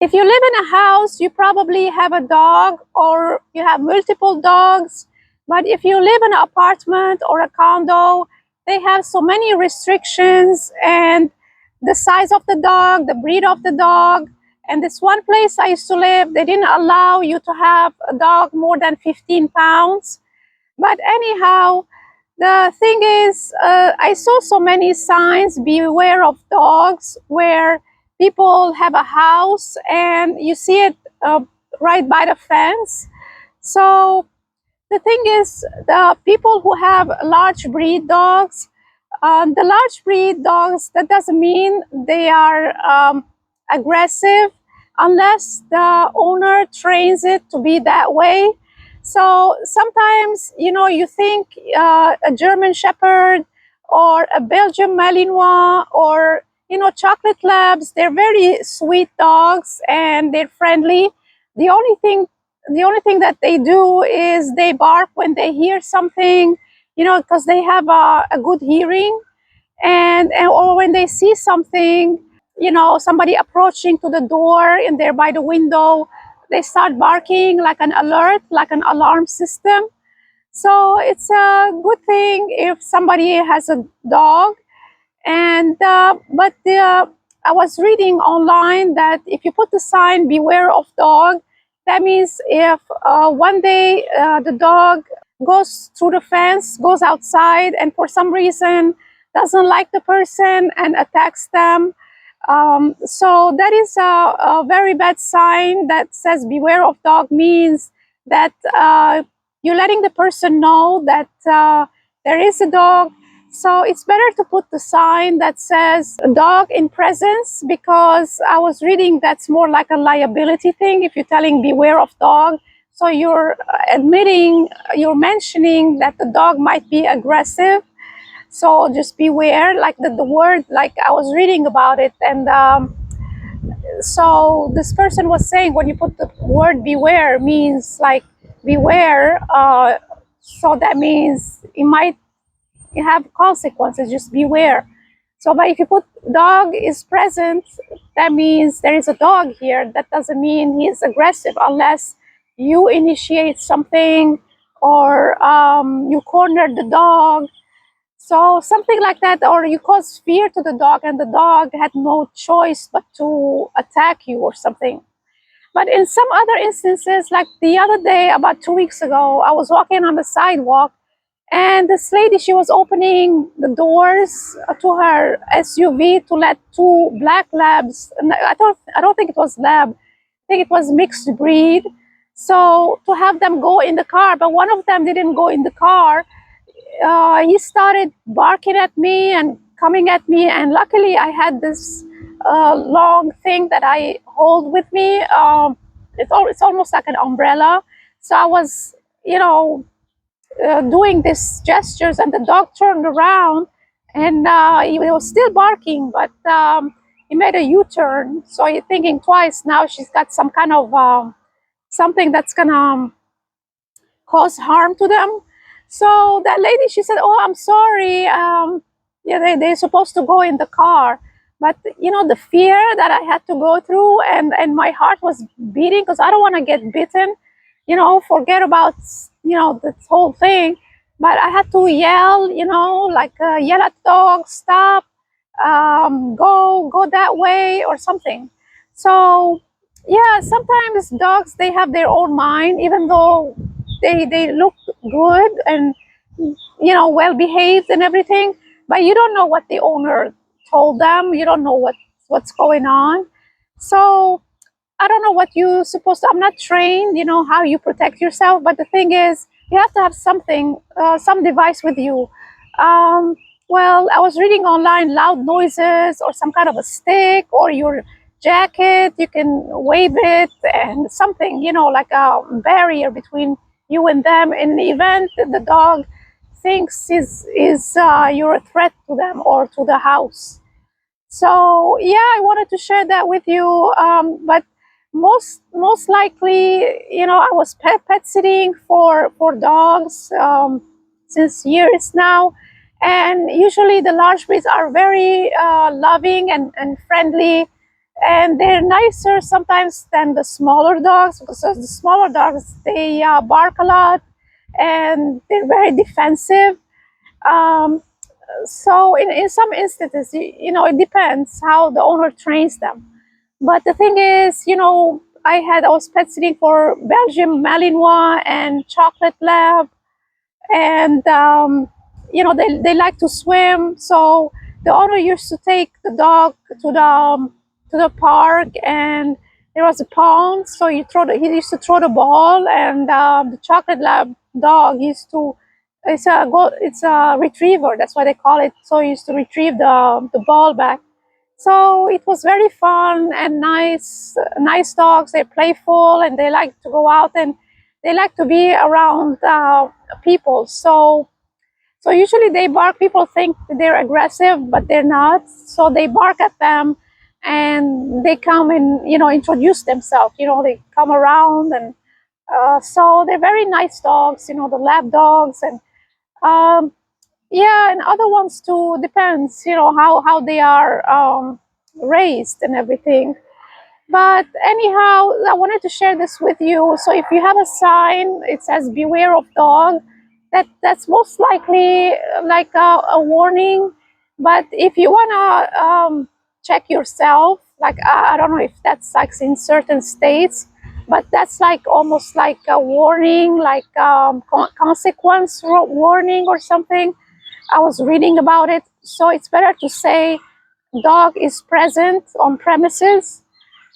If you live in a house, you probably have a dog or you have multiple dogs. But if you live in an apartment or a condo, they have so many restrictions and the size of the dog, the breed of the dog. And this one place I used to live, they didn't allow you to have a dog more than 15 pounds. But anyhow, the thing is, I saw so many signs, beware of dogs, where people have a house and you see it right by the fence. So the thing is, the people who have large breed dogs, the large breed dogs, that doesn't mean they are aggressive unless the owner trains it to be that way. So sometimes, you think a German Shepherd or a Belgian Malinois or, chocolate labs, they're very sweet dogs and they're friendly. The only thing that they do is they bark when they hear something, because they have a good hearing, and or when they see something, somebody approaching to the door and they're by the window, they start barking like an alert, like an alarm system. So it's a good thing if somebody has a dog. And but I was reading online that if you put the sign "Beware of dog," that means if one day the dog goes through the fence, goes outside, and for some reason doesn't like the person and attacks them, so that is a very bad sign that says "Beware of dog," means that you're letting the person know that there is a dog. So it's better to put the sign that says "dog in presence," because I was reading that's more like a liability thing if you're telling "beware of dog." So you're admitting, you're mentioning that the dog might be aggressive. So just beware, like the word, like I was reading about it. And so this person was saying when you put the word "beware" means like beware. So that means it might have consequences, just beware. So but if you put "dog is present," that means there is a dog here. That doesn't mean he is aggressive unless you initiate something or you corner the dog, so something like that, or you cause fear to the dog and the dog had no choice but to attack you or something. But in some other instances, like the other day, about 2 weeks ago, I was walking on the sidewalk and this lady, she was opening the doors to her SUV to let two black labs. And I don't think it was lab. I think it was mixed breed. So to have them go in the car, but one of them didn't go in the car. He started barking at me and coming at me, and luckily I had this long thing that I hold with me. It's almost like an umbrella. So I was, doing these gestures, and the dog turned around, and he was still barking, but he made a U-turn. So you're thinking twice. Now she's got some kind of something that's gonna cause harm to them. So that lady, she said, "Oh, I'm sorry. Yeah, they're supposed to go in the car." But the fear that I had to go through, and my heart was beating because I don't want to get bitten. Forget about this whole thing. But I had to yell, like yell at the dog, "Stop! Go that way," or something. So yeah, sometimes dogs, they have their own mind, even though they look good and well behaved and everything, but you don't know what the owner told them. You don't know what's going on. So I don't know what you supposed to, I'm not trained, how you protect yourself, but the thing is, you have to have something, some device with you. um, well, I was reading online, loud noises or some kind of a stick or your jacket, you can wave it, and something, like a barrier between you and them in the event that the dog thinks you're a threat to them or to the house. So yeah, I wanted to share that with you. But most likely, I was pet sitting for dogs since years now, and usually the large breeds are very loving and friendly. and they're nicer sometimes than the smaller dogs, because the smaller dogs, they bark a lot and they're very defensive. Um, so in some instances, it depends how the owner trains them. But the thing is, I was pet sitting for Belgian Malinois and Chocolate Lab, and they like to swim. So the owner used to take the dog to the park, and there was a pond. So he used to throw the ball, and the Chocolate Lab dog used to. It's a retriever. That's why they call it. So he used to retrieve the ball back. So it was very fun and nice dogs. They're playful and they like to go out, and they like to be around people. So usually they bark. People think they're aggressive, but they're not. So they bark at them, and they come and introduce themselves. They come around, and so they're very nice dogs. The lab dogs, and um, yeah, and other ones too. Depends, how they are raised and everything. But anyhow, I wanted to share this with you. So if you have a sign, it says "Beware of dog," that's most likely like a warning. But if you wanna check yourself, like I don't know if that's like in certain states, but that's like almost like a warning, like consequence warning or something. I was reading about it, so it's better to say dog is present on premises.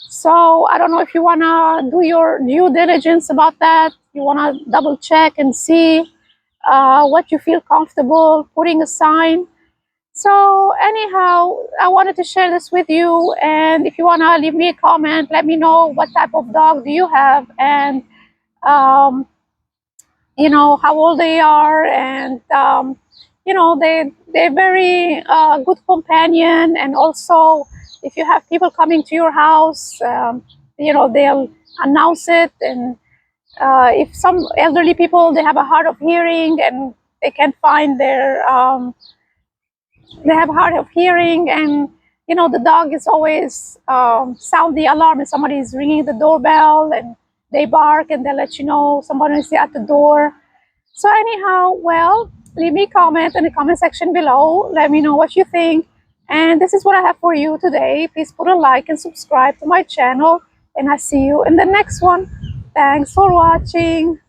So I don't know if you wanna do your due diligence about that. You wanna double check and see what you feel comfortable putting a sign. So anyhow, I wanted to share this with you. And if you wanna leave me a comment, let me know what type of dog do you have, and um, how old they are, and they're very good companion. And also, if you have people coming to your house, they'll announce it. And if some elderly people, they have a hard of hearing, and they can find they have hard of hearing, and the dog is always sound the alarm if somebody is ringing the doorbell, and they bark and they let you know somebody is at the door. So anyhow, well, leave me a comment in the comment section below. Let me know what you think. And this is what I have for you today. Please put a like and subscribe to my channel. And I see you in the next one. Thanks for watching.